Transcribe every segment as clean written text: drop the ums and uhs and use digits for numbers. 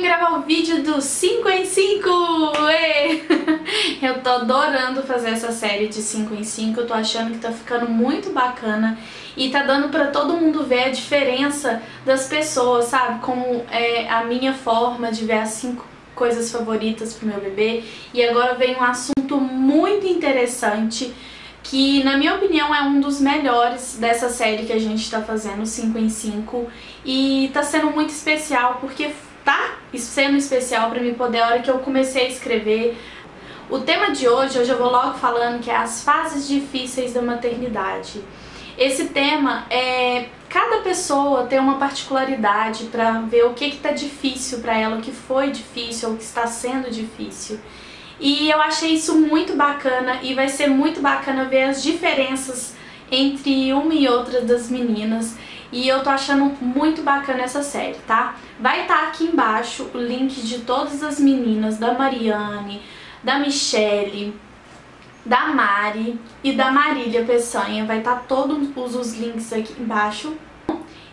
gravar o vídeo do 5 em 5! Eu tô adorando fazer essa série de 5 em 5, eu tô achando que tá ficando muito bacana e tá dando pra todo mundo ver a diferença das pessoas, sabe? Como é a minha forma de ver as 5 coisas favoritas pro meu bebê. E agora vem um assunto muito interessante que, na minha opinião, é um dos melhores dessa série que a gente tá fazendo, 5 em 5, e tá sendo muito especial porque tá sendo especial pra mim poder, a hora que eu comecei a escrever. O tema de hoje eu já vou logo falando que é as fases difíceis da maternidade. Esse tema cada pessoa tem uma particularidade pra ver o que tá difícil pra ela, o que foi difícil ou o que está sendo difícil. E eu achei isso muito bacana e vai ser muito bacana ver as diferenças entre uma e outra das meninas. E eu tô achando muito bacana essa série, tá? Vai estar aqui embaixo o link de todas as meninas, da Mariane, da Michelle, da Mari e da Marília Peçanha. Vai estar todos os links aqui embaixo.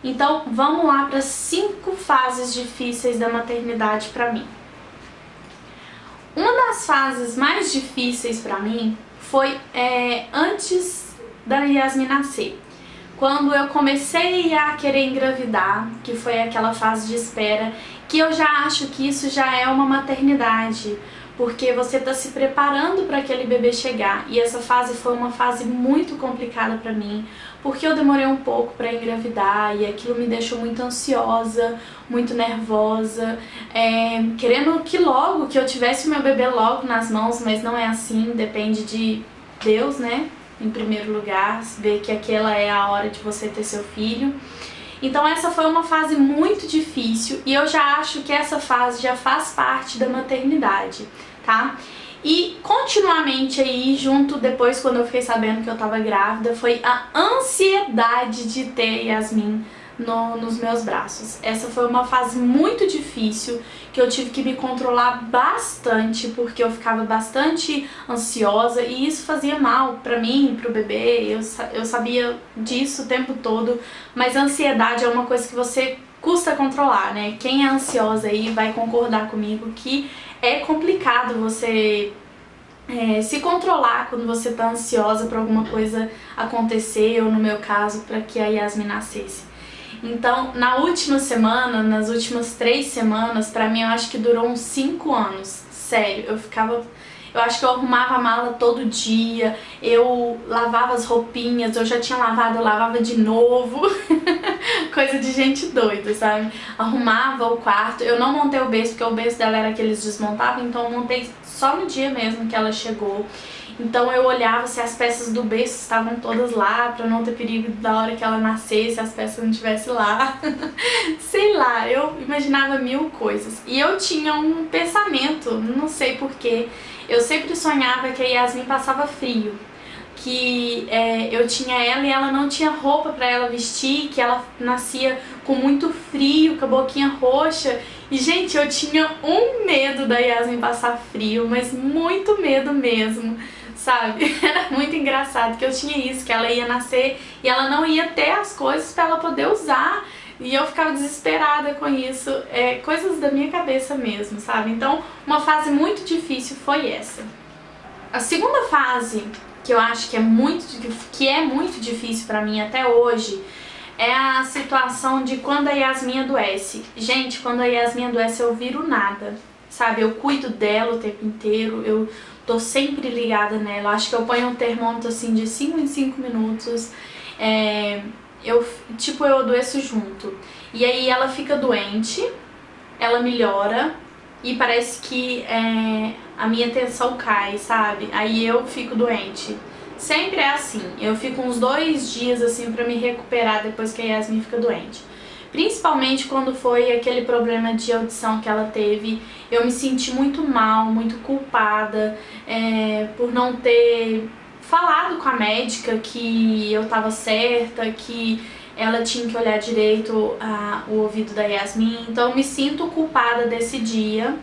Então vamos lá para 5 fases difíceis da maternidade pra mim. Uma das fases mais difíceis pra mim foi antes da Yasmin nascer. Quando eu comecei a querer engravidar, que foi aquela fase de espera, que eu já acho que isso já é uma maternidade, porque você tá se preparando para aquele bebê chegar. E essa fase foi uma fase muito complicada pra mim, porque eu demorei um pouco para engravidar e aquilo me deixou muito ansiosa, muito nervosa, querendo que eu tivesse o meu bebê logo nas mãos, mas não é assim, depende de Deus, né? Em primeiro lugar, ver que aquela é a hora de você ter seu filho. Então essa foi uma fase muito difícil e eu já acho que essa fase já faz parte da maternidade, tá? E continuamente aí, junto depois quando eu fiquei sabendo que eu tava grávida, foi a ansiedade de ter Yasmin nos meus braços. Essa foi uma fase muito difícil, que eu tive que me controlar bastante, porque eu ficava bastante ansiosa e isso fazia mal pra mim, pro bebê. Eu sabia disso o tempo todo, mas a ansiedade é uma coisa que você custa controlar, né? Quem é ansiosa aí vai concordar comigo que é complicado você se controlar quando você tá ansiosa pra alguma coisa acontecer, ou no meu caso, pra que a Yasmin nascesse. Então, na última semana, nas últimas 3 semanas, pra mim eu acho que durou uns 5 anos. Sério, eu acho que eu arrumava a mala todo dia, eu lavava as roupinhas, eu já tinha lavado, eu lavava de novo. Coisa de gente doida, sabe? Arrumava o quarto, eu não montei o berço, porque o berço dela era que eles desmontavam, então eu montei só no dia mesmo que ela chegou. Então eu olhava se as peças do berço estavam todas lá, pra não ter perigo da hora que ela nascesse, as peças não estivessem lá. Sei lá, eu imaginava 1000 coisas. E eu tinha um pensamento, não sei porquê, eu sempre sonhava que a Yasmin passava frio. Que eu tinha ela e ela não tinha roupa pra ela vestir, que ela nascia com muito frio, com a boquinha roxa. E, gente, eu tinha um medo da Yasmin passar frio, mas muito medo mesmo, sabe? Era muito engraçado que eu tinha isso, que ela ia nascer e ela não ia ter as coisas pra ela poder usar. E eu ficava desesperada com isso, coisas da minha cabeça mesmo, sabe? Então, uma fase muito difícil foi essa. A segunda fase, que eu acho que é muito difícil pra mim até hoje, é a situação de quando a Yasmin adoece. Gente, quando a Yasmin adoece eu viro nada, sabe? Eu cuido dela o tempo inteiro, eu tô sempre ligada nela. Acho que eu ponho um termômetro assim de 5 em 5 minutos, eu adoeço junto. E aí ela fica doente, ela melhora e parece que a minha tensão cai, sabe? Aí eu fico doente. Sempre é assim, eu fico uns 2 dias assim pra me recuperar depois que a Yasmin fica doente. Principalmente quando foi aquele problema de audição que ela teve, eu me senti muito mal, muito culpada por não ter falado com a médica que eu tava certa, que ela tinha que olhar direito o ouvido da Yasmin. Então eu me sinto culpada desse dia,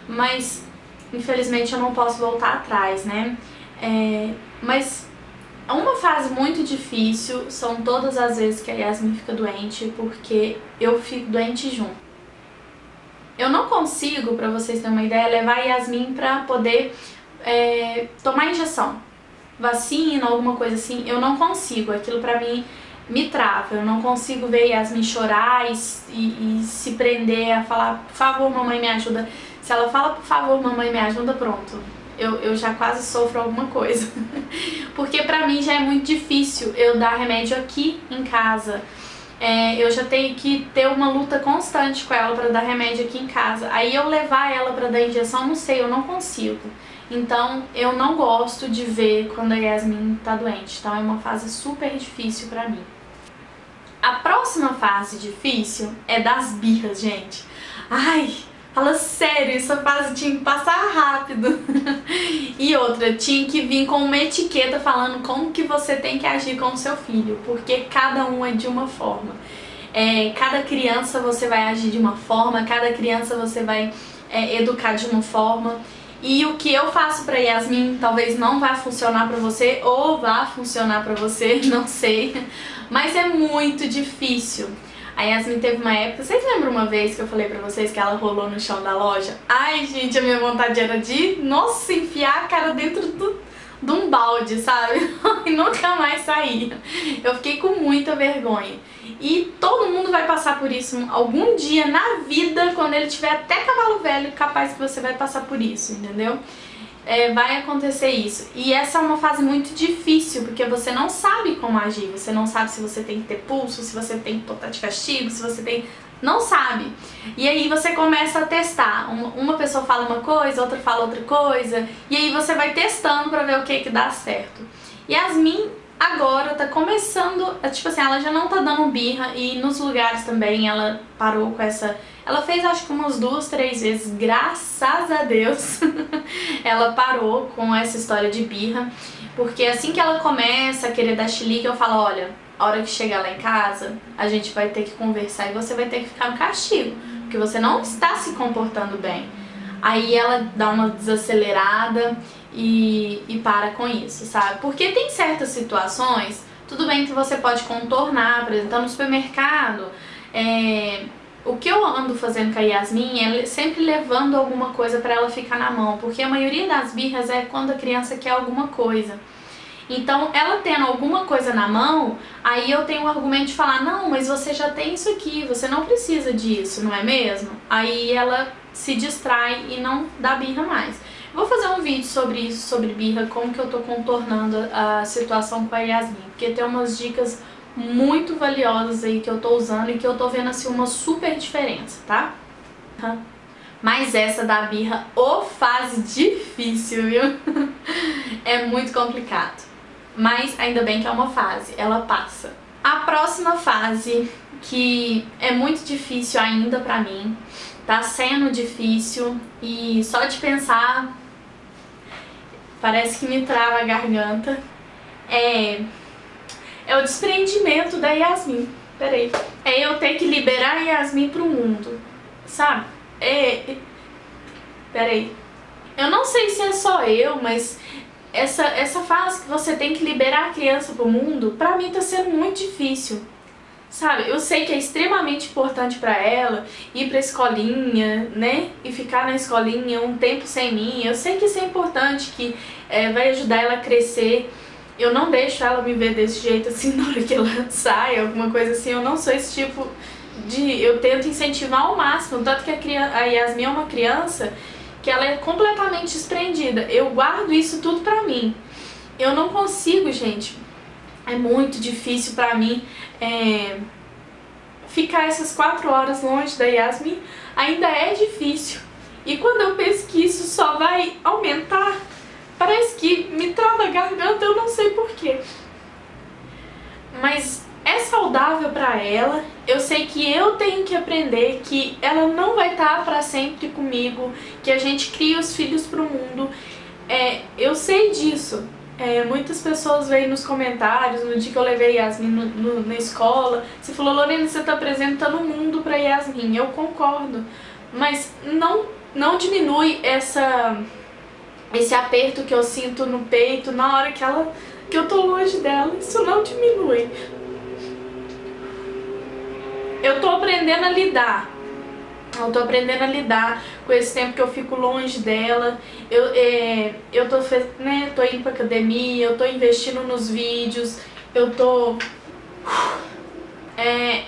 mas infelizmente eu não posso voltar atrás, né? Mas uma fase muito difícil são todas as vezes que a Yasmin fica doente, porque eu fico doente junto. Eu não consigo, pra vocês terem uma ideia, levar a Yasmin pra poder tomar injeção, vacina, alguma coisa assim. Eu não consigo, aquilo pra mim me trava. Eu não consigo ver Yasmin chorar e se prender a falar, por favor, mamãe, me ajuda. Se ela fala, por favor, mamãe, me ajuda, pronto. Eu já quase sofro alguma coisa. Porque pra mim já é muito difícil eu dar remédio aqui em casa. Eu já tenho que ter uma luta constante com ela pra dar remédio aqui em casa. Aí eu levar ela pra dar injeção, não sei, eu não consigo. Então eu não gosto de ver quando a Yasmin tá doente. Então é uma fase super difícil pra mim. A próxima fase difícil é das birras, gente. Ai, fala sério, essa fase tinha que passar rápido. E outra, tinha que vir com uma etiqueta falando como que você tem que agir com o seu filho, porque cada um é de uma forma. Cada criança você vai agir de uma forma, cada criança você vai educar de uma forma. E o que eu faço pra Yasmin talvez não vá funcionar pra você, ou vá funcionar pra você, não sei. Mas é muito difícil. A Yasmin teve uma época, vocês lembram uma vez que eu falei pra vocês que ela rolou no chão da loja? Ai, gente, a minha vontade era de, nossa, enfiar a cara dentro de um balde, sabe? E nunca mais sair. Eu fiquei com muita vergonha. E todo mundo vai passar por isso algum dia na vida, quando ele tiver até cavalo velho, capaz que você vai passar por isso, entendeu? Vai acontecer isso. E essa é uma fase muito difícil, porque você não sabe como agir, você não sabe se você tem que ter pulso, se você tem que botar de castigo, se você tem... Não sabe. E aí você começa a testar. Uma pessoa fala uma coisa, outra fala outra coisa, e aí você vai testando pra ver o que dá certo. Yasmin agora tá começando, tipo assim, ela já não tá dando birra, e nos lugares também ela parou com essa... Ela fez acho que umas 2, 3 vezes, graças a Deus, ela parou com essa história de birra, porque assim que ela começa a querer dar chilique, eu falo, olha, a hora que chegar lá em casa, a gente vai ter que conversar e você vai ter que ficar no castigo, porque você não está se comportando bem. Aí ela dá uma desacelerada e para com isso, sabe? Porque tem certas situações, tudo bem que você pode contornar, por exemplo, tá no supermercado, o que eu ando fazendo com a Yasmin é sempre levando alguma coisa pra ela ficar na mão, porque a maioria das birras é quando a criança quer alguma coisa. Então, ela tendo alguma coisa na mão, aí eu tenho o argumento de falar, não, mas você já tem isso aqui, você não precisa disso, não é mesmo? Aí ela se distrai e não dá birra mais. Vou fazer um vídeo sobre isso, sobre birra, como que eu tô contornando a situação com a Yasmin, porque tem umas dicas muito valiosas aí que eu tô usando e que eu tô vendo assim uma super diferença, tá? Mas essa da birra, fase difícil, viu? É muito complicado. Mas ainda bem que é uma fase, ela passa. A próxima fase, que é muito difícil ainda pra mim, tá sendo difícil e só de pensar parece que me trava a garganta, é o desprendimento da Yasmin. Peraí. É eu ter que liberar a Yasmin pro mundo, sabe? Peraí. Eu não sei se é só eu, mas essa fase que você tem que liberar a criança pro mundo, pra mim tá sendo muito difícil. Sabe, eu sei que é extremamente importante pra ela ir pra escolinha, né? E ficar na escolinha um tempo sem mim. Eu sei que isso é importante, que vai ajudar ela a crescer. Eu não deixo ela me ver desse jeito assim na hora que ela sai, alguma coisa assim. Eu não sou esse tipo de... Eu tento incentivar ao máximo. Tanto que a Yasmin é uma criança que ela é completamente desprendida. Eu guardo isso tudo pra mim. Eu não consigo, gente. É muito difícil pra mim ficar essas 4 horas longe da Yasmin. Ainda é difícil. E quando eu penso que isso só vai aumentar, parece que me trava a garganta, eu não sei porquê. Mas é saudável pra ela. Eu sei que eu tenho que aprender que ela não vai estar pra sempre comigo, que a gente cria os filhos pro mundo. Eu sei disso. Muitas pessoas veem nos comentários, no dia que eu levei Yasmin na escola, você falou, Lorena, você tá apresentando o mundo pra Yasmin. Eu concordo, mas não diminui esse aperto que eu sinto no peito na hora que eu tô longe dela. Isso não diminui. Eu tô aprendendo a lidar. Eu tô aprendendo a lidar com esse tempo que eu fico longe dela. Eu tô, né, tô indo pra academia, eu tô investindo nos vídeos, eu tô...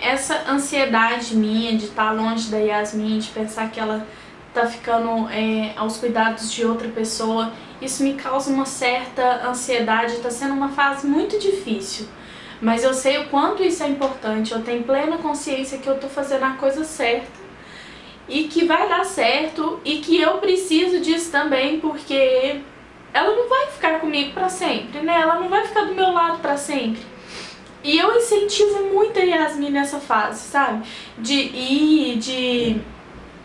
essa ansiedade minha de estar longe da Yasmin, de pensar que ela tá ficando aos cuidados de outra pessoa, isso me causa uma certa ansiedade, tá sendo uma fase muito difícil. Mas eu sei o quanto isso é importante, eu tenho plena consciência que eu tô fazendo a coisa certa. E que vai dar certo, e que eu preciso disso também, porque ela não vai ficar comigo pra sempre, né? Ela não vai ficar do meu lado pra sempre. E eu incentivo muito a Yasmin nessa fase, sabe? De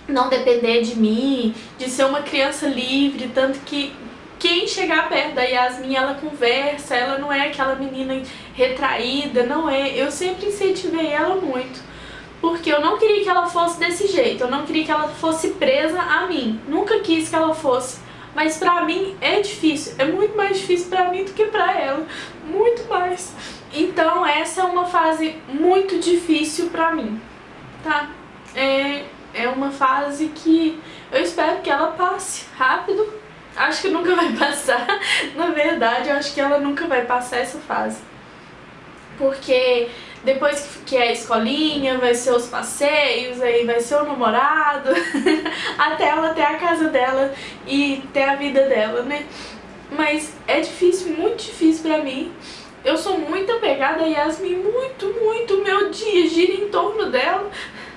não depender de mim, de ser uma criança livre, tanto que quem chegar perto da Yasmin, ela conversa, ela não é aquela menina retraída, não é. Eu sempre incentivei ela muito. Porque eu não queria que ela fosse desse jeito, eu não queria que ela fosse presa a mim. Nunca quis que ela fosse. Mas pra mim é difícil, é muito mais difícil pra mim do que pra ela. Muito mais. Então essa é uma fase muito difícil pra mim, tá? É uma fase que eu espero que ela passe rápido. Acho que nunca vai passar. Na verdade, eu acho que ela nunca vai passar essa fase. Porque depois que é a escolinha, vai ser os passeios, aí vai ser o namorado, até ela ter a casa dela e ter a vida dela, né? Mas é difícil, muito difícil pra mim. Eu sou muito apegada a Yasmin, muito. Meu dia gira em torno dela,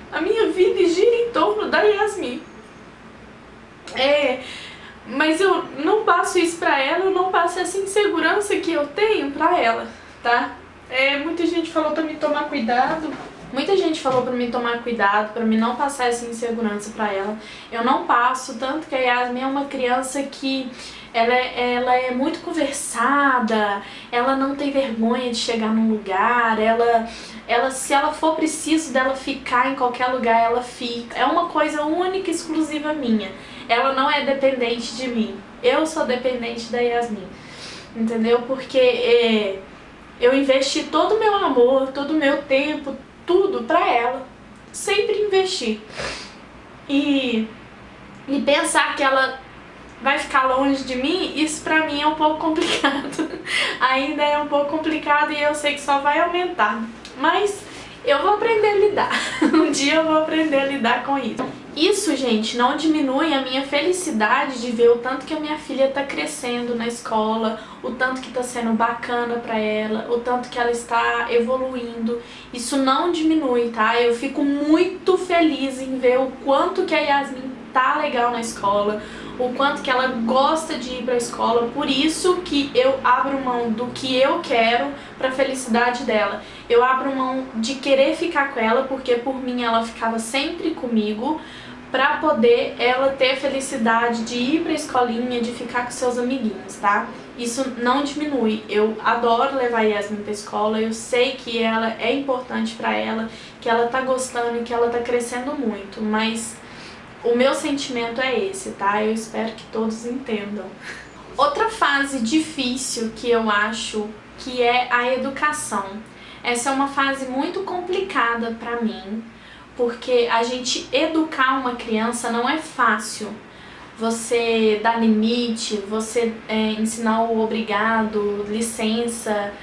a minha vida gira em torno da Yasmin. Mas eu não passo isso pra ela, eu não passo essa insegurança que eu tenho pra ela, tá? Muita gente falou pra mim tomar cuidado. Muita gente falou pra mim tomar cuidado, pra mim não passar essa insegurança pra ela. Eu não passo, tanto que a Yasmin é uma criança que ela é muito conversada, ela não tem vergonha de chegar num lugar, se ela for preciso dela ficar em qualquer lugar, ela fica. É uma coisa única e exclusiva minha. Ela não é dependente de mim. Eu sou dependente da Yasmin, entendeu? Porque eu investi todo o meu amor, todo o meu tempo, tudo pra ela. Sempre investi. E pensar que ela vai ficar longe de mim, isso pra mim é um pouco complicado. Ainda é um pouco complicado e eu sei que só vai aumentar. Mas eu vou aprender a lidar. Um dia eu vou aprender a lidar com isso. Isso, gente, não diminui a minha felicidade de ver o tanto que a minha filha tá crescendo na escola, o tanto que tá sendo bacana pra ela, o tanto que ela está evoluindo. Isso não diminui, tá? Eu fico muito feliz em ver o quanto que a Yasmin tá legal na escola, o quanto que ela gosta de ir pra escola, por isso que eu abro mão do que eu quero pra felicidade dela. Eu abro mão de querer ficar com ela, porque por mim ela ficava sempre comigo, pra poder ela ter a felicidade de ir pra escolinha, de ficar com seus amiguinhos, tá? Isso não diminui. Eu adoro levar a Yasmin pra escola, eu sei que ela é importante pra ela, que ela tá gostando e que ela tá crescendo muito, mas o meu sentimento é esse, tá? Eu espero que todos entendam. Outra fase difícil que eu acho que é a educação. Essa é uma fase muito complicada pra mim, porque a gente educar uma criança não é fácil. Você dar limite, você ensinar o obrigado, licença,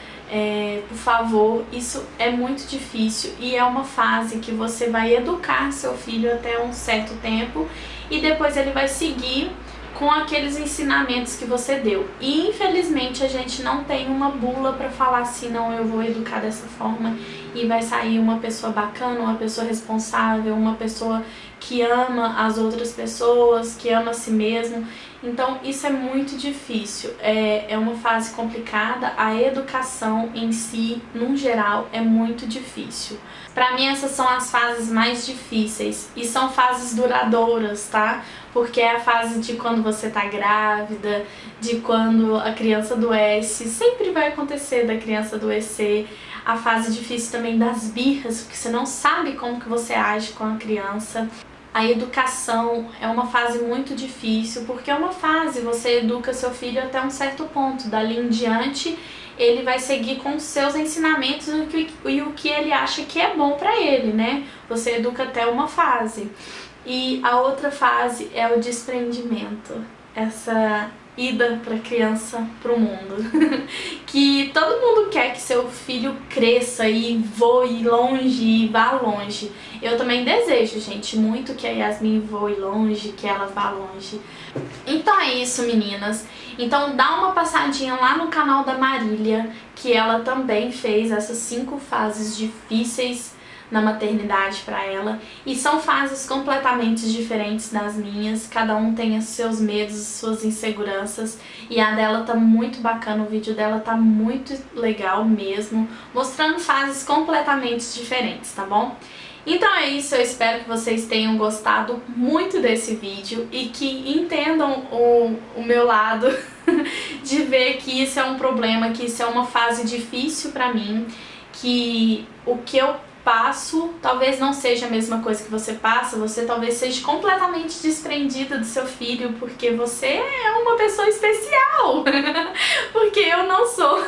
por favor, isso é muito difícil e é uma fase que você vai educar seu filho até um certo tempo e depois ele vai seguir com aqueles ensinamentos que você deu. E infelizmente a gente não tem uma bula pra falar assim, não, eu vou educar dessa forma e vai sair uma pessoa bacana, uma pessoa responsável, uma pessoa que ama as outras pessoas, que ama a si mesmo. Então isso é muito difícil, é uma fase complicada, a educação em si, num geral, é muito difícil. Pra mim essas são as fases mais difíceis e são fases duradouras, tá? Porque é a fase de quando você tá grávida, de quando a criança adoece, sempre vai acontecer da criança adoecer. A fase difícil também das birras, porque você não sabe como que você age com a criança. A educação é uma fase muito difícil, porque é uma fase, você educa seu filho até um certo ponto, dali em diante ele vai seguir com os seus ensinamentos e o que ele acha que é bom pra ele, né? Você educa até uma fase. E a outra fase é o desprendimento, essa ida para criança pro mundo. Que todo mundo quer que seu filho cresça e voe longe e vá longe. Eu também desejo, gente, muito que a Yasmin voe longe, que ela vá longe. Então é isso, meninas. Então dá uma passadinha lá no canal da Marília, que ela também fez essas 5 fases difíceis na maternidade para ela, e são fases completamente diferentes das minhas, cada um tem os seus medos, suas inseguranças, e a dela tá muito bacana, o vídeo dela tá muito legal mesmo, mostrando fases completamente diferentes, tá bom? Então é isso, eu espero que vocês tenham gostado muito desse vídeo e que entendam o meu lado de ver que isso é um problema, que isso é uma fase difícil pra mim, que o que eu passo talvez não seja a mesma coisa que você passa, você talvez seja completamente desprendida do seu filho, porque você é uma pessoa especial, porque eu não sou,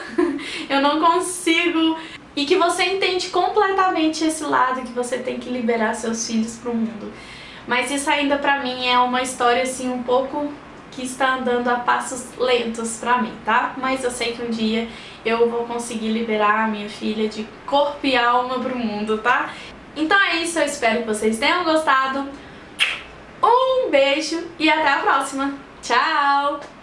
eu não consigo, e que você entende completamente esse lado, que você tem que liberar seus filhos pro mundo. Mas isso ainda pra mim é uma história assim um pouco que está andando a passos lentos pra mim, tá? Mas eu sei que um dia eu vou conseguir liberar a minha filha de corpo e alma pro mundo, tá? Então é isso, eu espero que vocês tenham gostado. Um beijo e até a próxima. Tchau!